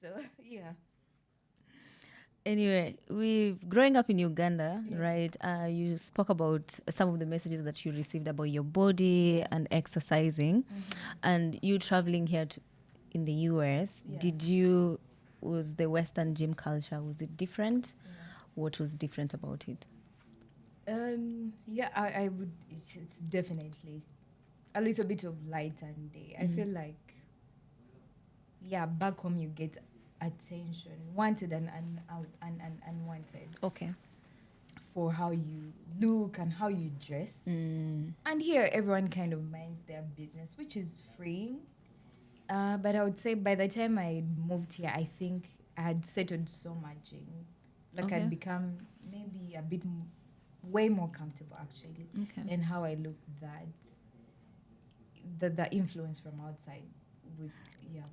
So yeah. Anyway, we growing up in Uganda, Yeah. right? You spoke about some of the messages that you received about your body and exercising, and you traveling here in the US. Yeah. Did you was the Western gym culture, was it different? Yeah. What was different about it? Yeah, I would. It's definitely a little bit of light and day. I feel like, yeah, back home you get attention, wanted and unwanted, Okay. for how you look and how you dress. And here, everyone kind of minds their business, which is freeing. But I would say by the time I moved here, I think I had settled so much in, like Okay. I'd become maybe a bit way more comfortable actually Okay. in how I look, that the influence from outside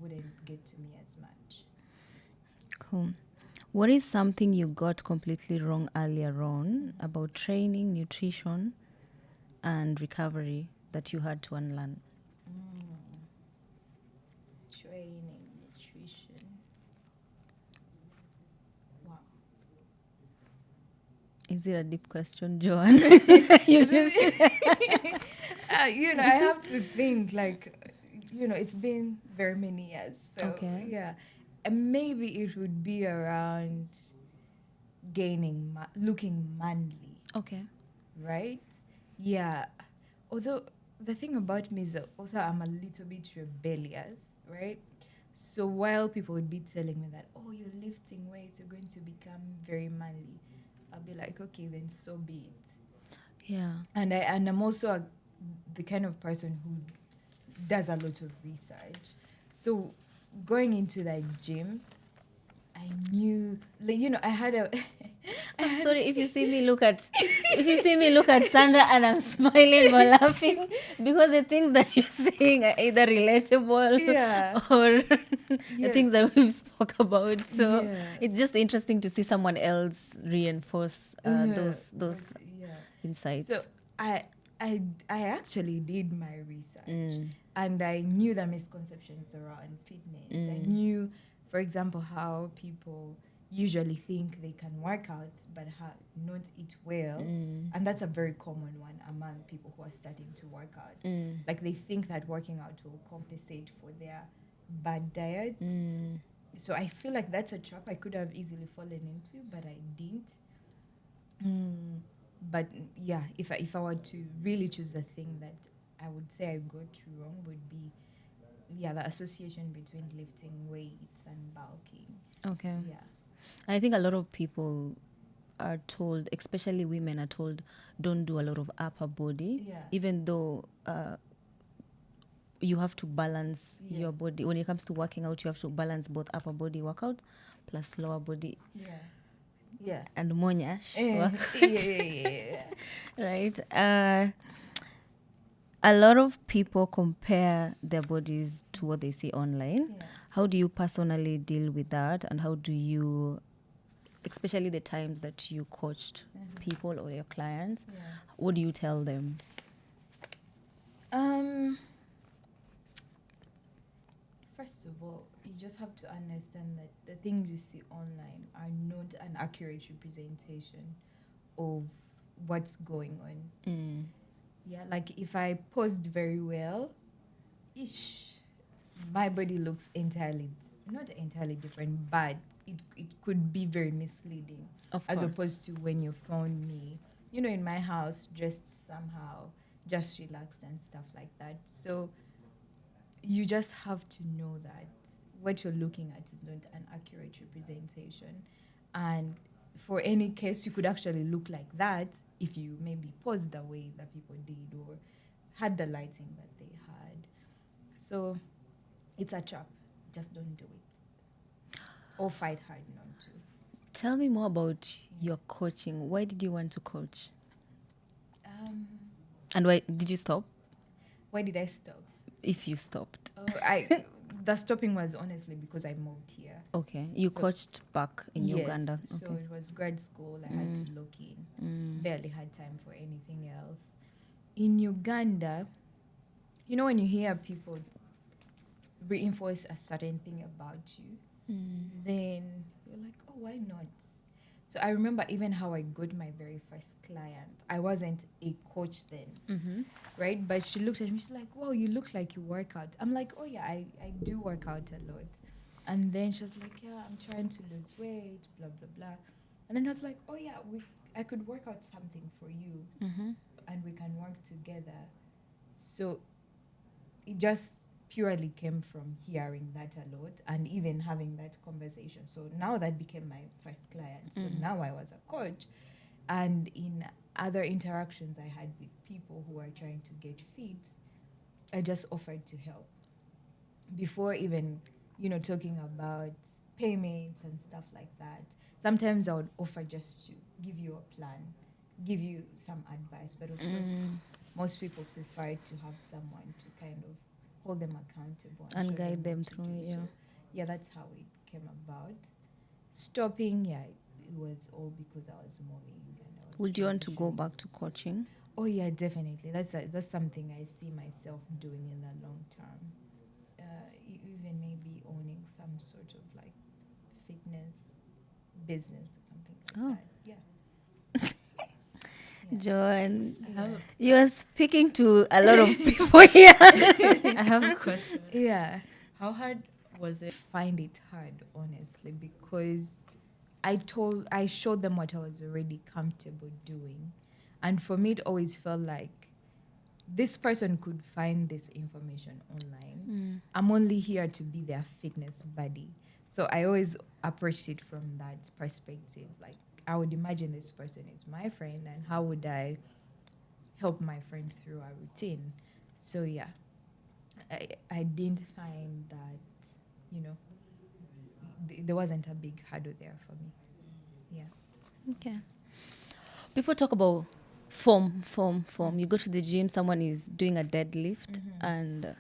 wouldn't get to me as much. Cool. What is something you got completely wrong earlier on about training, nutrition, and recovery that you had to unlearn? Training, nutrition. Wow. Is it a deep question, Joan? You just I have to think, like, it's been very many years. So, Okay. yeah. And maybe it would be around looking manly, okay. right? Yeah. Although the thing about me is that also I'm a little bit rebellious, right? So while people would be telling me that, oh, you're lifting weights, you're going to become very manly, I'll be like, okay, then so be it. Yeah. And I'm also the kind of person who does a lot of research. So going into that gym, I knew, like, I had a. I'm sorry if you see me look at Sandra and I'm smiling or laughing because the things that you're saying are either relatable Yeah. or the Yeah. things that we've spoke about. So Yeah. it's just interesting to see someone else reinforce those But, yeah. insights. So I I actually did my research, and I knew the misconceptions around fitness. I knew, for example, how people usually think they can work out but not eat well, and that's a very common one among people who are starting to work out. Like, they think that working out will compensate for their bad diet. So I feel like that's a trap I could have easily fallen into, but I didn't. But yeah, if I were to really choose the thing that I would say I got wrong, would be, yeah, the association between lifting weights and bulking. Okay. Yeah. I think a lot of people are told, especially women are told, don't do a lot of upper body, Yeah. even though you have to balance Yeah. your body. When it comes to working out, you have to balance both upper body workouts plus lower body Yeah. Yeah. and monyash Yeah, workout. yeah. Right? A lot of people compare their bodies to what they see online. Yeah. How do you personally deal with that? And how do you, especially the times that you coached people or your clients, Yeah. what do you tell them? First of all, you just have to understand that the things you see online are not an accurate representation of what's going on. Yeah, like if I posed very well, my body looks not entirely different, but it could be very misleading. Of As course. opposed to when you found me, in my house, dressed somehow, just relaxed and stuff like that. So you just have to know that what you're looking at is not an accurate representation. And for any case, you could actually look like that if you maybe posed the way that people did or had the lighting that they had. So it's a trap. Just don't do it. Or fight hard not to. Tell me more about your coaching. Why did you want to coach? And why did you stop? Why did I stop? If you stopped. The stopping was honestly because I moved here. Okay. You So- coached back in Yes, Uganda. so Okay. it was grad school. I had to look in. Barely had time for anything else. In Uganda, when you hear people reinforce a certain thing about you, then you're like, oh, why not? So I remember even how I got my very first client. I wasn't a coach then, right? But she looked at me, she's like, wow, you look like you work out. I'm like, oh yeah, I do work out a lot. And then she was like, yeah, I'm trying to lose weight, blah, blah, blah. And then I was like, oh yeah, I could work out something for you and we can work together. So it just purely came from hearing that a lot and even having that conversation. So now that became my first client. So now I was a coach. And in other interactions I had with people who are trying to get fit, I just offered to help. Before even, talking about payments and stuff like that, sometimes I would offer just to give you a plan, give you some advice. But of course, most people prefer to have someone to kind of hold them accountable And show guide them what to through do. it, yeah. So, yeah, that's how it came about. Stopping, yeah, it was all because I was moving and I was Would you want to go transitioning. back to coaching? Oh yeah, definitely. That's something I see myself doing in the long term. Even maybe owning some sort of like fitness business or something like Oh. that. Yeah. Yeah. Joan, Yeah. you are speaking to a lot of people here. I have a question. Yeah. How hard was it? Find it hard, honestly, because I showed them what I was already comfortable doing. And for me, it always felt like this person could find this information online. I'm only here to be their fitness buddy. So I always approached it from that perspective. Like, I would imagine this person is my friend, and how would I help my friend through a routine? So, yeah, I didn't find that, there wasn't a big hurdle there for me. Yeah. Okay. People talk about form. You go to the gym, someone is doing a deadlift, and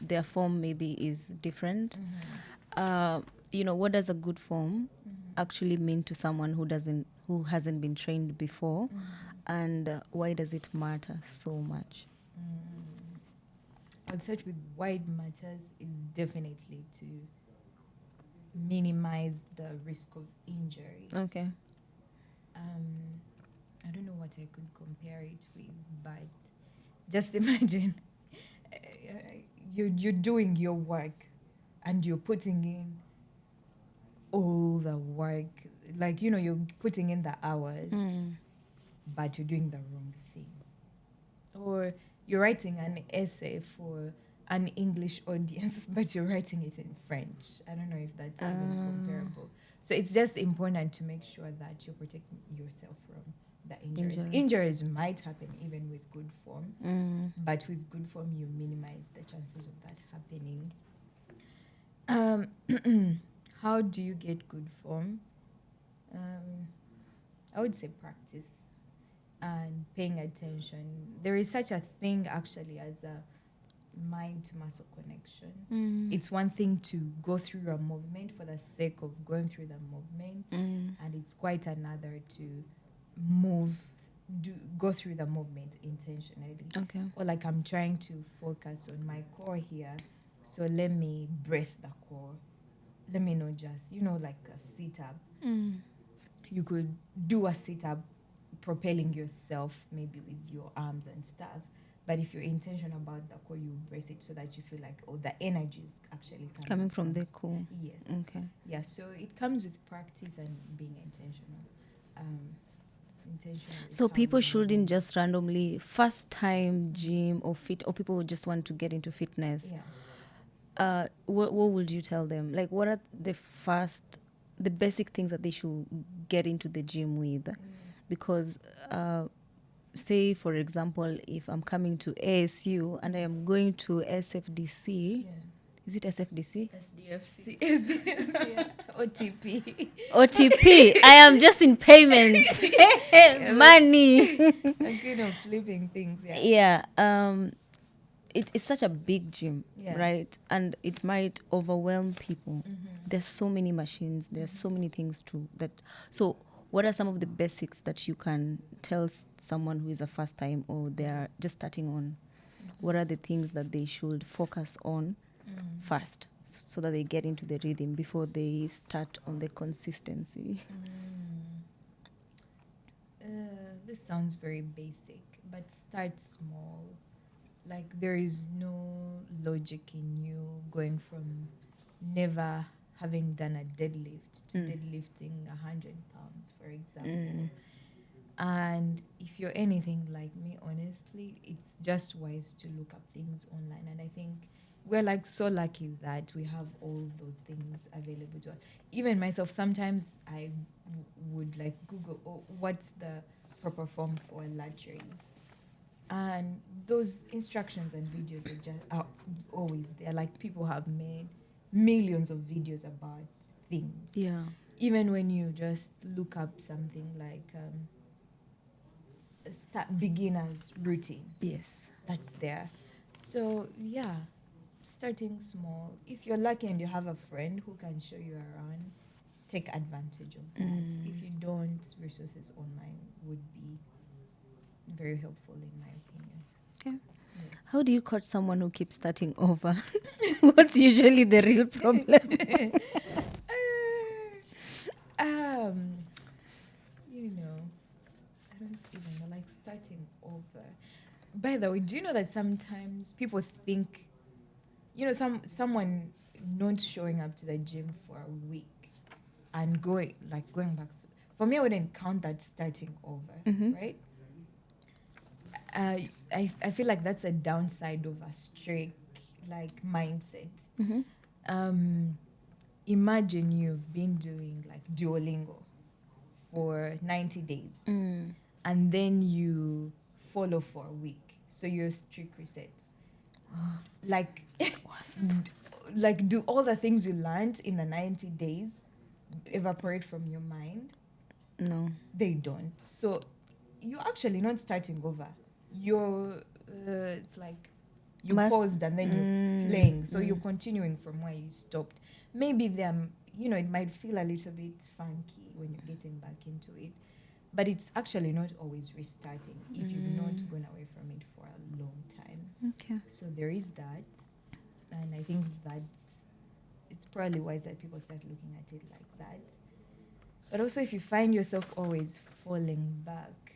their form maybe is different. What does a good form actually mean to someone who hasn't been trained before, and why does it matter so much? I'd start with why it matters is definitely to minimize the risk of injury. Okay. I don't know what I could compare it with, but just imagine you're doing your work and you're putting in all the work, like you're putting in the hours, but you're doing the wrong thing. Or you're writing an essay for an English audience, but you're writing it in French. I don't know if that's even comparable. So it's just important to make sure that you're protecting yourself from the injuries. Injuries might happen even with good form, but with good form, you minimize the chances of that happening. How do you get good form? I would say practice and paying attention. There is such a thing actually as a mind to muscle connection. It's one thing to go through a movement for the sake of going through the movement, and it's quite another to go through the movement intentionally. Okay. Or like, I'm trying to focus on my core here, so let me brace the core. Let me not just, like a sit-up. You could do a sit-up propelling yourself maybe with your arms and stuff. But if you're intentional about the core, you brace it so that you feel like, the energy is actually Coming from the core. Yes. Okay. Yeah, so it comes with practice and being intentional. Intentional. So people shouldn't just randomly first time gym or people who just want to get into fitness. Yeah. What would you tell them? Like, what are the basic things that they should get into the gym with? Because say, for example, if I'm coming to ASU and I am going to SFDC, is it SFDC? SDFC. OTP. OTP. I am just in payments. Money. I'm kind of flipping things. Yeah. It's such a big gym, Yeah. right? And it might overwhelm people. There's so many machines. There's so many things So what are some of the basics that you can tell someone who is a first time or they're just starting on? What are the things that they should focus on first, so that they get into the rhythm before they start on the consistency. This sounds very basic, but start small. Like there is no logic in you going from never having done a deadlift to deadlifting 100 pounds, for example. And if you're anything like me, honestly, it's just wise to look up things online. And I think we're like so lucky that we have all those things available to us. Even myself, sometimes I would like Google, oh, what's the proper form for lat raise? And those instructions and videos are always there. Like people have made millions of videos about things. Yeah. Even when you just look up something like beginner's routine, Yes. that's there. So yeah, starting small. If you're lucky and you have a friend who can show you around, take advantage of that. If you don't, resources online would be very helpful in my opinion. Okay. Yeah. How do you coach someone who keeps starting over? What's usually the real problem? You know, I don't even know, like starting over. By the way, do you know that sometimes people think, you know, someone not showing up to the gym for a week and going back. For me, I wouldn't count that starting over, right? I feel like that's a downside of a strict like mindset. Imagine you've been doing like Duolingo for 90 days and then you follow for a week. So you're strict resets. Like, like do all the things you learned in the 90 days evaporate from your mind? No. They don't. So you're actually not starting over. You're, it's like you paused and then you're playing. So you're continuing from where you stopped. Maybe you know, it might feel a little bit funky when you're getting back into it, but it's actually not always restarting if you've not gone away from it for a long time. Okay. So there is that, and I think it's probably wise that people start looking at it like that. But also, if you find yourself always falling back,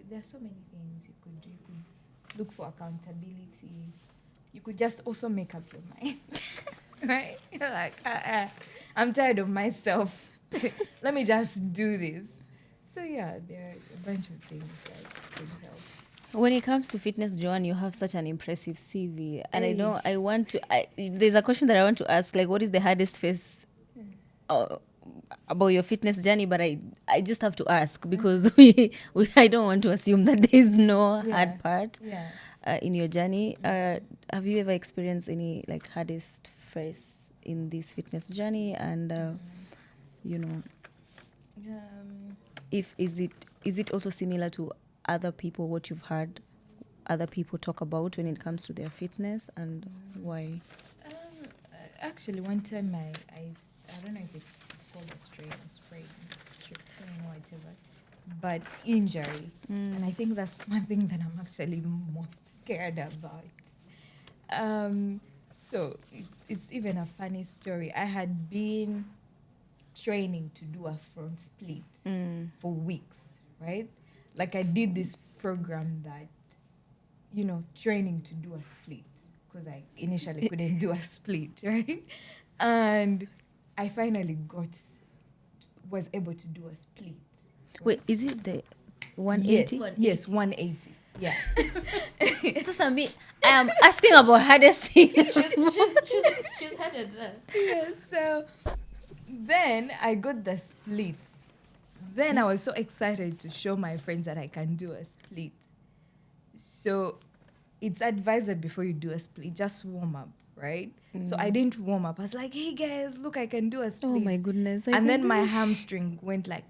there are so many things you could do. You could look for accountability. You could just also make up your mind, right? You're like, I'm tired of myself. Let me just do this. So yeah, there are a bunch of things that could help. When it comes to fitness, Joanne, you have such an impressive CV. And I know Yes. there's a question that I want to ask, like, what is the hardest phase about your fitness journey? But I just have to ask because I don't want to assume that there is no hard part in your journey. Have you ever experienced any, like, hardest phase in this fitness journey? And, you know, is it also similar to other people, what you've heard other people talk about when it comes to their fitness, and why? Actually, one time I don't know if it's called a strain, whatever, but injury, and I think that's one thing that I'm actually most scared about. So it's even a funny story. I had been training to do a front split for weeks, right? Like I did this program that, you know, training to do a split because I initially couldn't do a split, right? And I finally was able to do a split. Right? Wait, is it the 180? Yes, 180. Yeah. Sasami, I am asking about hardest thing. She's headed there. Yeah, so then I got the split. Then I was so excited to show my friends that I can do a split. So it's advised that before you do a split, just warm up, right? So I didn't warm up. I was like, hey guys, look, I can do a split. Oh my goodness. And then my hamstring went like,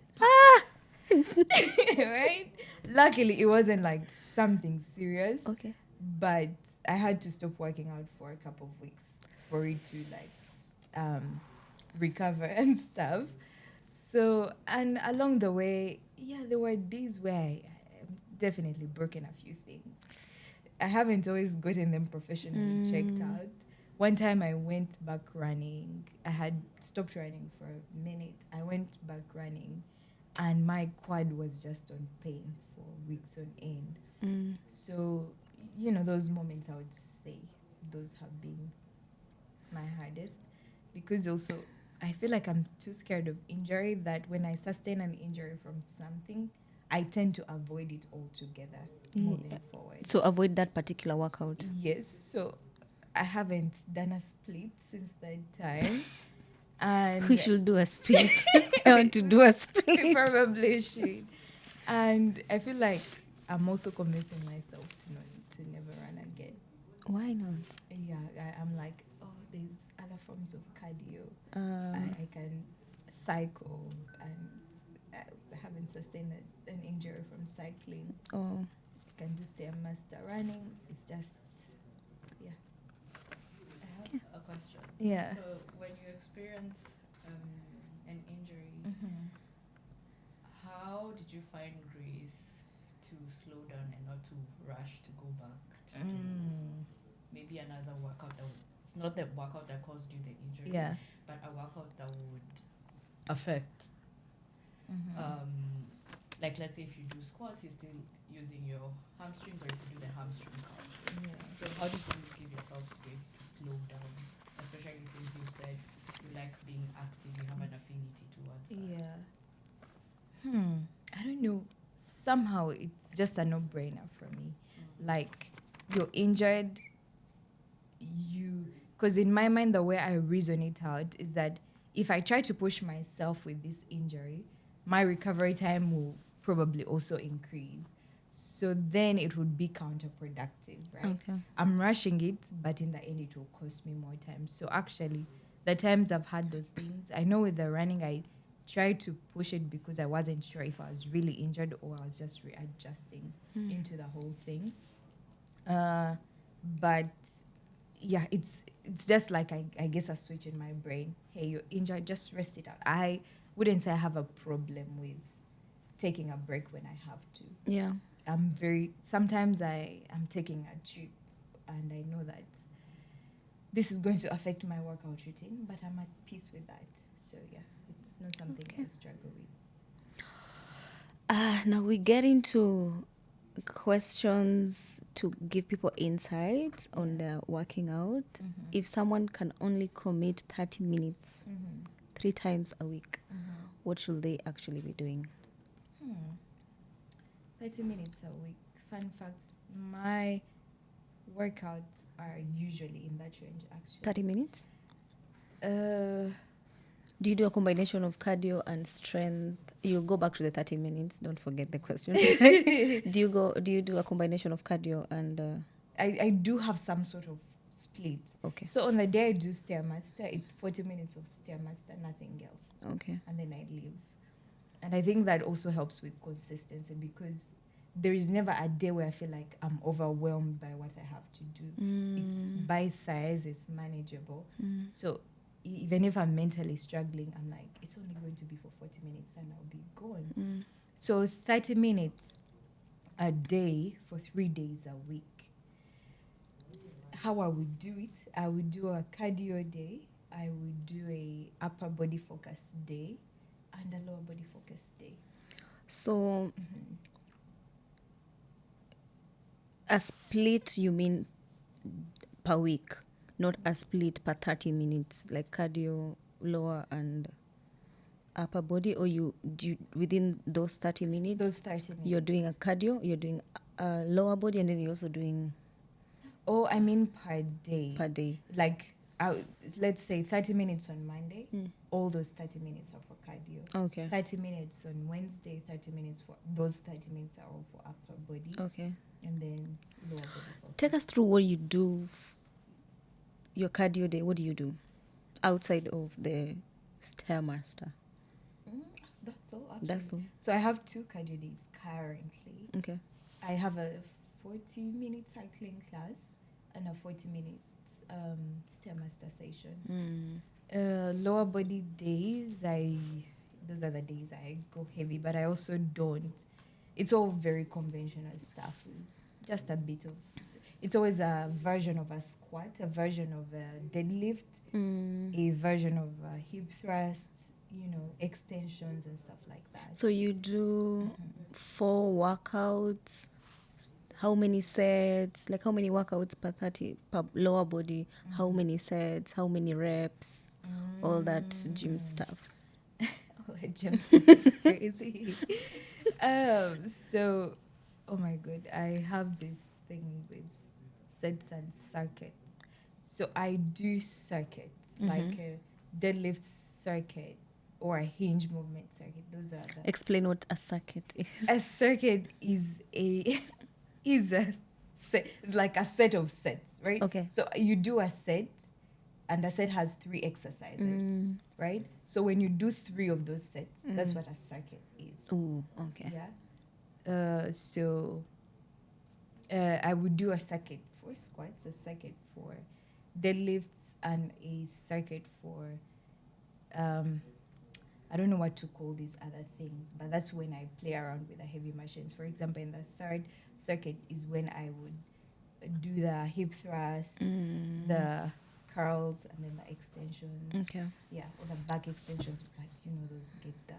right? Luckily, it wasn't like something serious. Okay. But I had to stop working out for a couple of weeks for it to like recover and stuff. So, and along the way, yeah, there were days where I definitely broken a few things. I haven't always gotten them professionally checked out, one time I went back running. I had stopped running for a minute. I went back running, and my quad was just on pain for weeks on end. So, those moments I would say those have been my hardest, because also I feel like I'm too scared of injury that when I sustain an injury from something, I tend to avoid it altogether moving forward. So avoid that particular workout. Yes, so I haven't done a split since that time. And We should do a split. I want to do a split. probably should. And I feel like I'm also convincing myself to never run again. Why not? Yeah, I'm like, oh, there's other forms of cardio. Uh, I can cycle, and I haven't sustained an injury from cycling. oh, I can do stairmaster running. It's just, yeah. I have a question. Yeah. So when you experience an injury, how did you find grace to slow down and not to rush to go back to do maybe another workout that would, it's not the workout that caused you the injury, Yeah. but a workout that would affect like let's say if you do squats, you're still using your hamstrings, or if you do the hamstring curl. Yeah. So how did you give yourself grace to slow down, especially since you've said you like being active, you have an affinity towards that? Yeah. I don't know. Somehow it's just a no-brainer for me. Like, you're injured, because in my mind, the way I reason it out is that if I try to push myself with this injury, my recovery time will probably also increase. So then it would be counterproductive, right? okay. I'm rushing it, but in the end, it will cost me more time. So actually, the times I've had those things, I know with the running, I tried to push it because I wasn't sure if I was really injured or I was just readjusting into the whole thing. But yeah, it's just like I guess a switch in my brain. Hey, you're injured, just rest it out. I wouldn't say I have a problem with taking a break when I have to. Yeah. Sometimes I'm taking a trip and I know that this is going to affect my workout routine, but I'm at peace with that. So yeah, it's not something I struggle with. Now we get into questions to give people insights on their working out. If someone can only commit 30 minutes 3 times a week, what should they actually be doing? 30 minutes a week. Fun fact, my workouts are usually in that range, actually. 30 minutes? Uh, Do you do a combination of cardio and strength? You go back to the 30 minutes. Don't forget the question. Do you do a combination of cardio and? I do have some sort of split. Okay. So on the day I do Stairmaster, it's 40 minutes of Stairmaster, nothing else. Okay. And then I leave. And I think that also helps with consistency, because there is never a day where I feel like I'm overwhelmed by what I have to do. It's by size, it's manageable. So even if I'm mentally struggling, I'm like, it's only going to be for 40 minutes and I'll be gone. So 30 minutes a day for 3 days a week. How I would do it, I would do a cardio day, I would do a upper body focus day, and a lower body focus day. So a split, you mean per week, not a split per 30 minutes, like cardio, lower and upper body, or you within those 30 minutes? Those 30 minutes. You're doing a cardio, you're doing a lower body, and then you're also doing Oh, I mean per day. per day. Like, let's say 30 minutes on Monday, all those 30 minutes are for cardio. Okay. 30 minutes on Wednesday, 30 minutes for, those 30 minutes are all for upper body. Okay. And then lower body focus. Take us through what you do, your cardio day. What do you do outside of the Stairmaster? That's all, actually. That's all. So I have 2 cardio days currently. Okay. I have a 40-minute cycling class and a 40-minute Stairmaster session. Lower body days, those are the days I go heavy, but I also don't. It's all very conventional stuff. Just a bit of, it's always a version of a squat, a version of a deadlift, a version of a hip thrust, extensions and stuff like that. So you do 4 workouts. How many sets? Like how many workouts per 30 per lower body? How many sets? How many reps? All that gym stuff. All that gym stuff is crazy. So, oh my god, I have this thing with sets and circuits. So I do circuits, like a deadlift circuit or a hinge movement circuit. Those are the... Explain what a circuit is. A circuit is a set. It's like a set of sets, right? Okay. So you do a set, and a set has 3 exercises, right? So when you do 3 of those sets, that's what a circuit is. Ooh, okay. Yeah. I would do a circuit for squats, a circuit for deadlifts, and a circuit for I don't know what to call these other things, but that's when I play around with the heavy machines. For example, in the third circuit is when I would do the hip thrust, the curls, and then the extensions. Okay. Yeah, or the back extensions, but those get the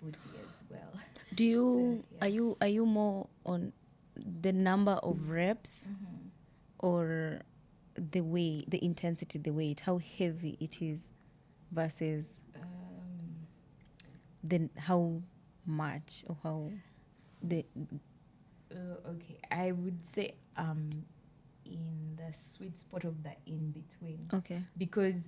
booty as well. Do you So, yeah. are you more on the number of reps or the weight, the intensity, the weight, how heavy it is versus then how much or how the Okay, I would say in the sweet spot of the in between, okay. because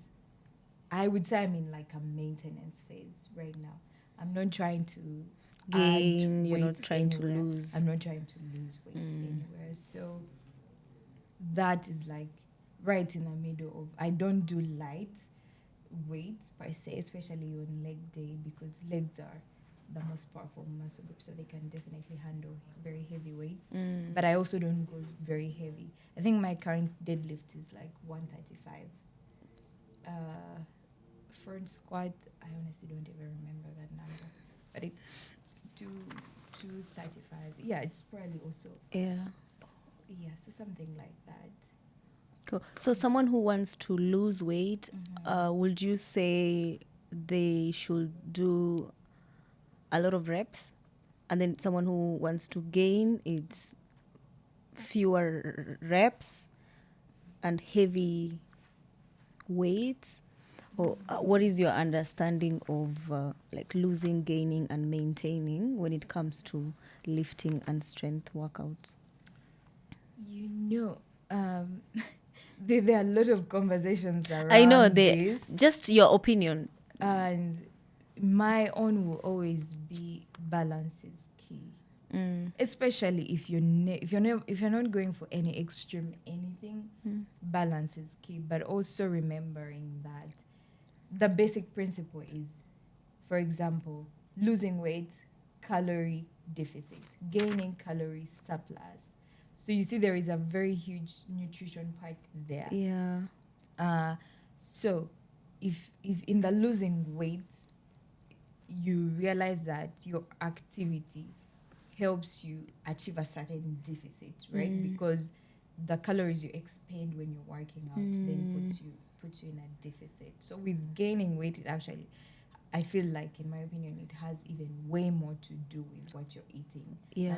I would say I'm in like a maintenance phase right now. I'm not trying to Gain, add you're not weight trying to anywhere. lose. I'm not trying to lose weight anywhere. So that is like right in the middle of, I don't do light weights per se, especially on leg day, because legs are the most powerful muscle group, so they can definitely handle very heavy weights. But I also don't go very heavy. I think my current deadlift is like 135. Front squat, I honestly don't even remember that number, but it's 235. Yeah, it's probably also so something like that. Cool. So someone who wants to lose weight, would you say they should do a lot of reps? And then someone who wants to gain, it's fewer reps and heavy weights? Or what is your understanding of like losing, gaining, and maintaining when it comes to lifting and strength workouts? There are a lot of conversations around I know this. just your opinion. And my own will always be balance is key, especially if you're not going for any extreme anything. Balance is key, but also remembering that the basic principle is, for example, losing weight, calorie deficit, gaining calorie surplus. So you see, there is a very huge nutrition part there. Yeah. So if in the losing weight, you realize that your activity helps you achieve a certain deficit, right? Because the calories you expend when you're working out then puts you in a deficit. So with gaining weight, it actually, I feel like, in my opinion, it has even way more to do with what you're eating. Yeah.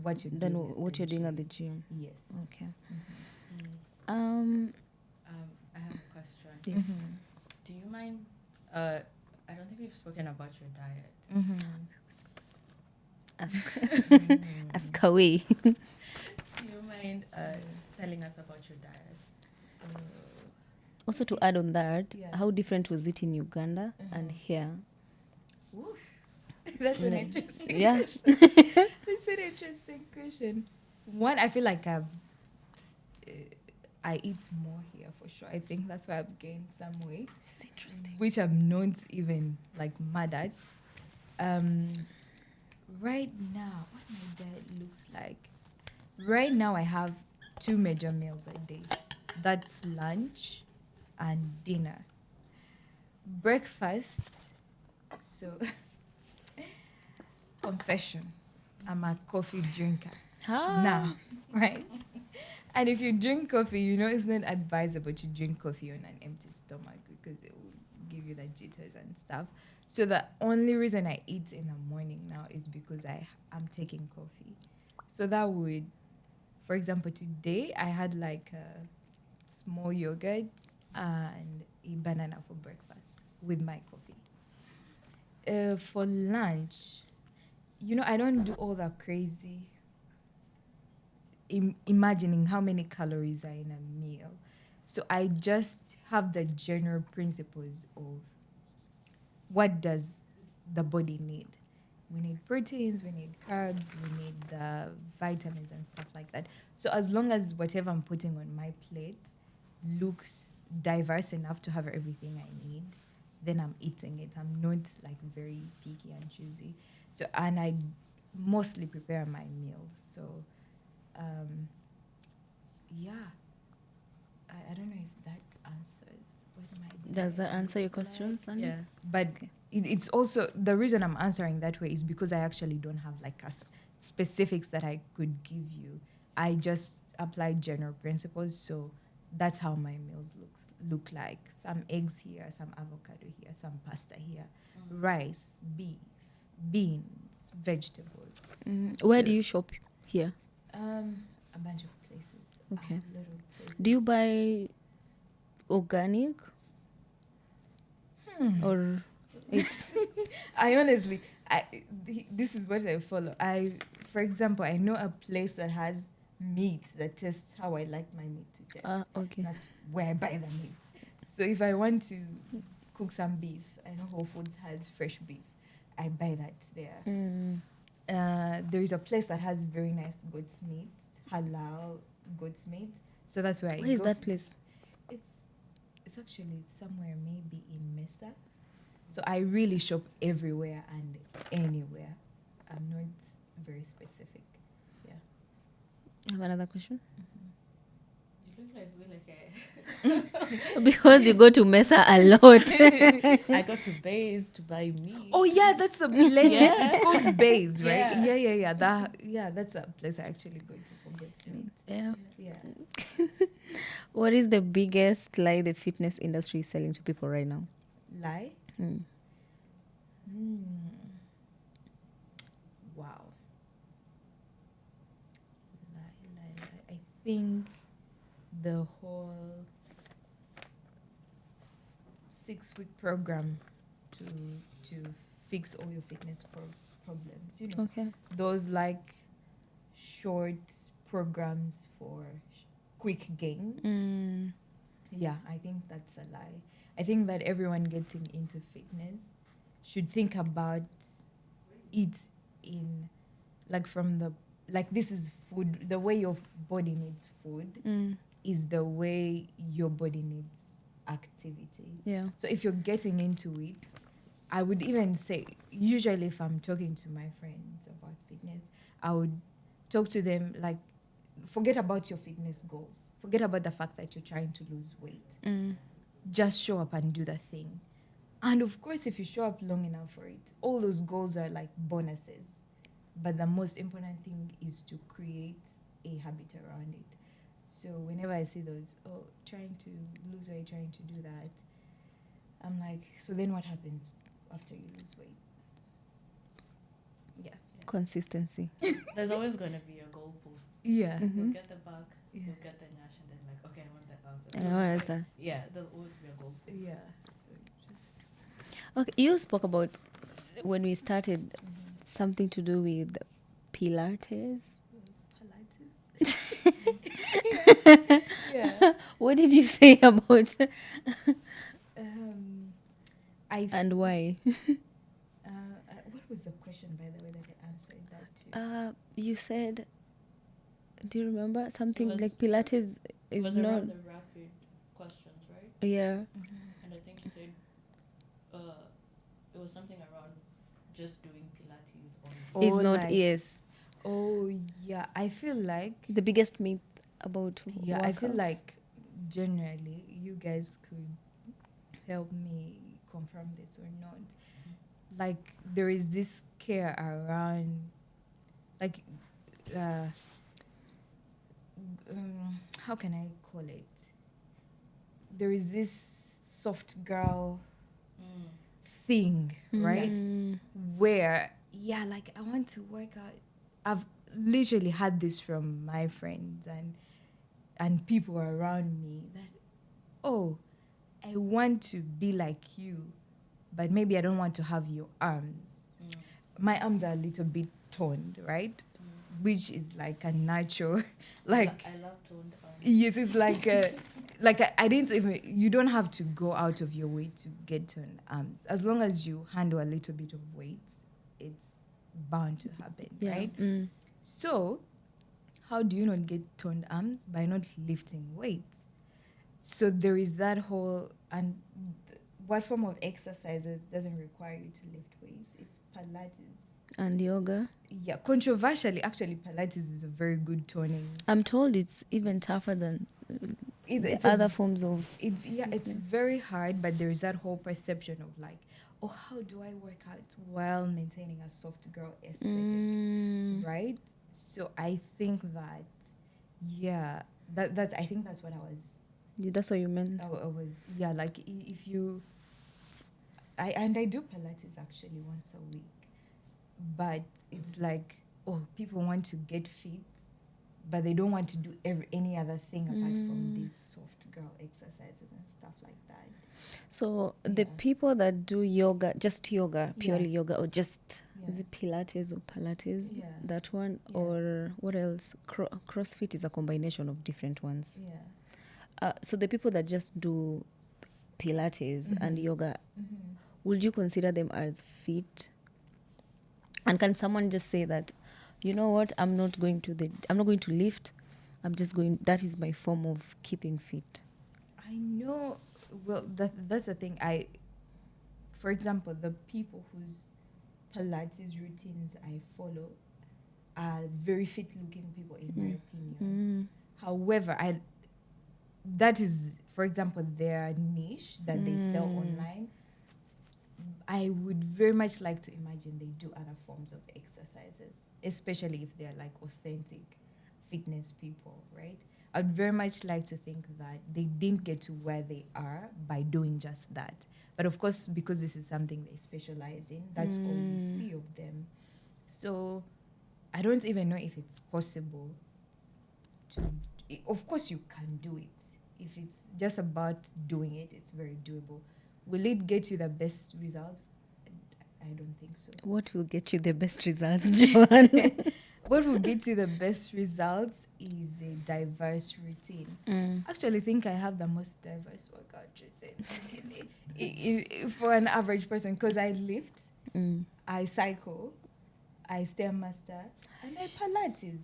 What you're Than doing what you're doing at the gym. Yes. Okay. I have a question. Yes. Do you mind? I don't think we've spoken about your diet. Ask away. Do you mind telling us about your diet? Also, to add on that, Yeah. how different was it in Uganda and here? Oof. That's an interesting Yeah. question. That's an interesting question. One, I feel like I eat more here for sure. I think that's why I've gained some weight. It's interesting. Which I'm not even like mad at. Right now, what my diet looks like. Right now, I have 2 major meals a day. That's lunch and dinner. Breakfast. So, confession, I'm a coffee drinker now, right? And if you drink coffee, you know it's not advisable to drink coffee on an empty stomach because it will give you the jitters and stuff. So the only reason I eat in the morning now is because I'm taking coffee. So that would, for example, today I had like a small yogurt and a banana for breakfast with my coffee. For lunch, you know, I don't do all that crazy imagining how many calories are in a meal. So I just have the general principles of what does the body need. We need proteins, we need carbs, we need the vitamins and stuff like that. So as long as whatever I'm putting on my plate looks diverse enough to have everything I need, then I'm eating it. I'm not like very picky and choosy. So, and I mostly prepare my meals. So, yeah. I don't know if that answers what my Does that diet answer your looks like. question, Sandy? Yeah. But Okay. it's also the reason I'm answering that way is because I actually don't have like specifics that I could give you. I just apply general principles, so that's how my meals look like. Some eggs here, some avocado here, some pasta here, rice, beef, beans, vegetables. Where So- do you shop here? A bunch of places. Okay. Little places. Do you buy organic or it's I honestly, this is what I follow. For example, I know a place that has meat that tests how I like my meat to test. okay? That's where I buy the meat. So if I want to cook some beef, I know Whole Foods has fresh beef. I buy that there. There is a place that has very nice goat's meat, halal goat's meat. So that's where I Where is go that for- place? It's actually somewhere maybe in Mesa. So I really shop everywhere and anywhere. I'm not very specific. Yeah. You have another question? You look like Because you go to Mesa a lot. I got to base to buy meat. Oh yeah, that's the place. Yeah. It's called Bays, right? Yeah. Yeah, that's a place I actually go to for goat's meat. Yeah. Yeah. What is the biggest lie the fitness industry is selling to people right now? Lie? Mm. Wow. Lie. I think the whole 6-week program to fix all your fitness problems. You know, Okay. those like short programs for quick gains. Yeah, I think that's a lie. I think that everyone getting into fitness should think about it in like from the like this is food. The way your body needs food is the way your body needs activity. Yeah. So if you're getting into it, I would even say, usually if I'm talking to my friends about fitness, I would talk to them like, forget about your fitness goals. Forget about the fact that you're trying to lose weight. Just show up and do the thing. And of course, if you show up long enough for it, all those goals are like bonuses. But the most important thing is to create a habit around it. So whenever I see those, trying to lose weight, trying to do that, I'm like, so then what happens after you lose weight? Yeah. Consistency. There's always going to be a goalpost. Yeah. You'll get the back, Yeah. you'll get the nash, and then like, okay, I want that after. And what is that? Yeah, there'll always be a goalpost. Yeah. So just Okay, you spoke about when we started something to do with Pilates. Pilates. Yeah. What did you say about I and why? what was the question, by the way, that I answered that to? You said, do you remember something was- like Pilates It is was not? around the rapid questions, right? Yeah. And I think you said it was something around just doing Pilates on. Is Or not like- yes. Oh yeah, I feel like The biggest myth about yeah, I feel workout. like generally you guys could help me confirm this or not. Like there is this care around like how can I call it? There is this soft girl thing, right? Where, yeah, like I want to work out. I've literally had this from my friends and people around me that, oh, I want to be like you, but maybe I don't want to have your arms. My arms are a little bit toned, right? Which is like a natural, like, I love toned arms. yes, it's like I didn't even, you don't have to go out of your way to get toned arms. As long as you handle a little bit of weight, it's bound to happen, right? So how do you not get toned arms? By not lifting weights. So there is that whole, and what form of exercises doesn't require you to lift weights? It's Pilates. And yoga. Yeah, controversially, actually, Pilates is a very good toning. I'm told it's even tougher than It's other forms of. it's very hard, but there is that whole perception of like, oh, how do I work out while maintaining a soft girl aesthetic, right? So I think that, yeah, that's I think that's what I was. That's what you meant. I was, yeah, like if you, I do Pilates actually once a week, but it's like, oh, people want to get fit, but they don't want to do any other thing apart from these soft girl exercises and stuff like that. So the people that do yoga, just yoga, purely yoga, or just, is it Pilates or Pilates? Yeah. That one, or what else? CrossFit is a combination of different ones. Yeah. So the people that just do Pilates and yoga, would you consider them as fit? And can someone just say that, you know what, I'm not going to lift, I'm just going, that is my form of keeping fit? I know. Well, that's the thing. For example, the people whose Pilates routines I follow are very fit-looking people, in my opinion. However, that is, for example, their niche that they sell online. I would very much like to imagine they do other forms of exercises, especially if they're like authentic fitness people, right? I'd very much like to think that they didn't get to where they are by doing just that. But of course, because this is something they specialize in, that's all we see of them. So I don't even know if it's possible to, of course you can do it. If it's just about doing it, it's very doable. Will it get you the best results? I don't think so. What will get you the best results, Joan? What will get you the best results is a diverse routine. Actually, think I have the most diverse workout routine for an average person, because I lift, I cycle, I stairmaster, and I Pilates.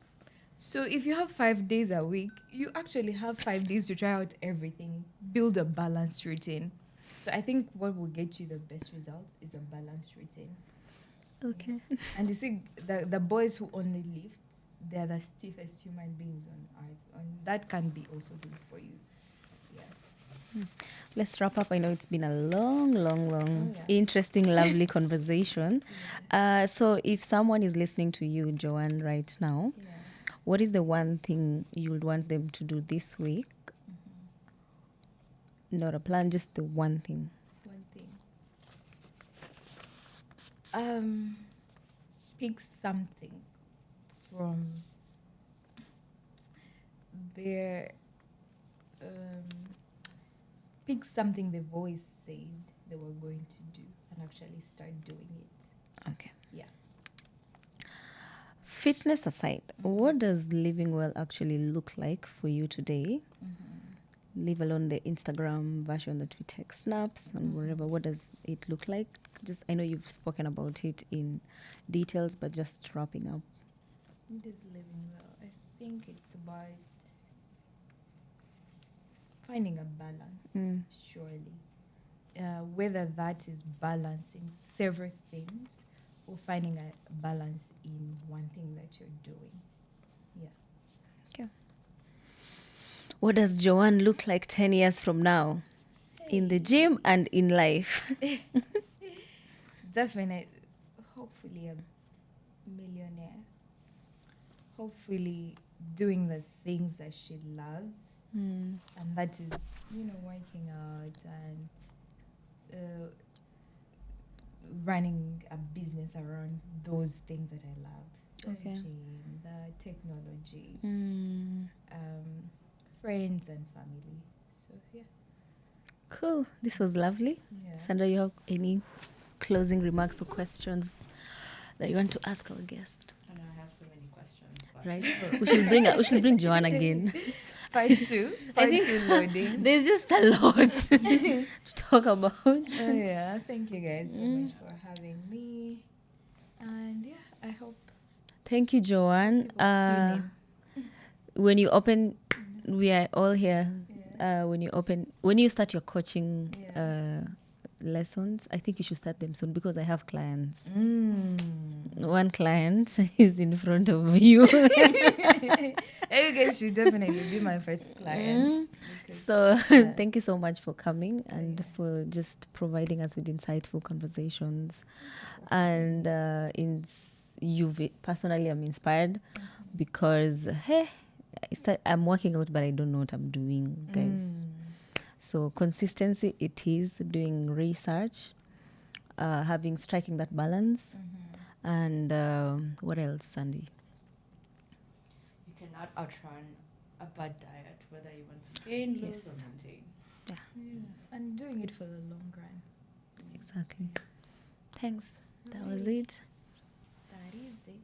So if you have 5 days a week, you actually have 5 days to try out everything. Build a balanced routine. So I think what will get you the best results is a balanced routine. Okay. And you see, the boys who only lift, they're the stiffest human beings on earth. And that can be also good for you. Yeah. Let's wrap up. I know it's been a long, interesting, lovely conversation. So if someone is listening to you, Joanne, right now, what is the one thing you would want them to do this week? Not a plan, just the one thing. One thing. Pick something from their, pick something they've always said they were going to do and actually start doing it. Okay. Yeah. Fitness aside, what does living well actually look like for you today? Leave alone the Instagram version that we take snaps and whatever. What does it look like? Just, I know you've spoken about it in details, but just wrapping up. It is living well. I think it's about finding a balance, surely. Whether that is balancing several things or finding a balance in one thing that you're doing. Yeah. Okay. What does Joanne look like 10 years from now? In the gym and in life? Definitely. Hopefully a millionaire. Hopefully doing the things that she loves, Mm. and that is, working out and running a business around those things that I love. The Okay. gym, the technology, Mm. friends and family. So yeah. Cool. This was lovely. Yeah. Sandra, you have any closing remarks or questions that you want to ask our guest? I know I have so many questions, but Right? we should bring Joanne again. Part two. I Part think two loading. there's just a lot to talk about. Oh yeah. Thank you guys so much for having me. And yeah, I hope Thank you, Joanne. people tune in. When you open, we are all here. Yeah. When you start your coaching Yeah. lessons, I think you should start them soon because I have clients. Mm. One client is in front of you. You guys should definitely be my first client. So Yeah. thank you so much for coming and for just providing us with insightful conversations. And personally, I'm inspired because I'm working out, but I don't know what I'm doing, guys. So consistency, it is doing research, striking that balance, and what else, Sandy? you cannot outrun a bad diet, whether you want to gain, lose, or maintain. Yeah. And doing it for the long run. Exactly. Thanks. That was it. That is it.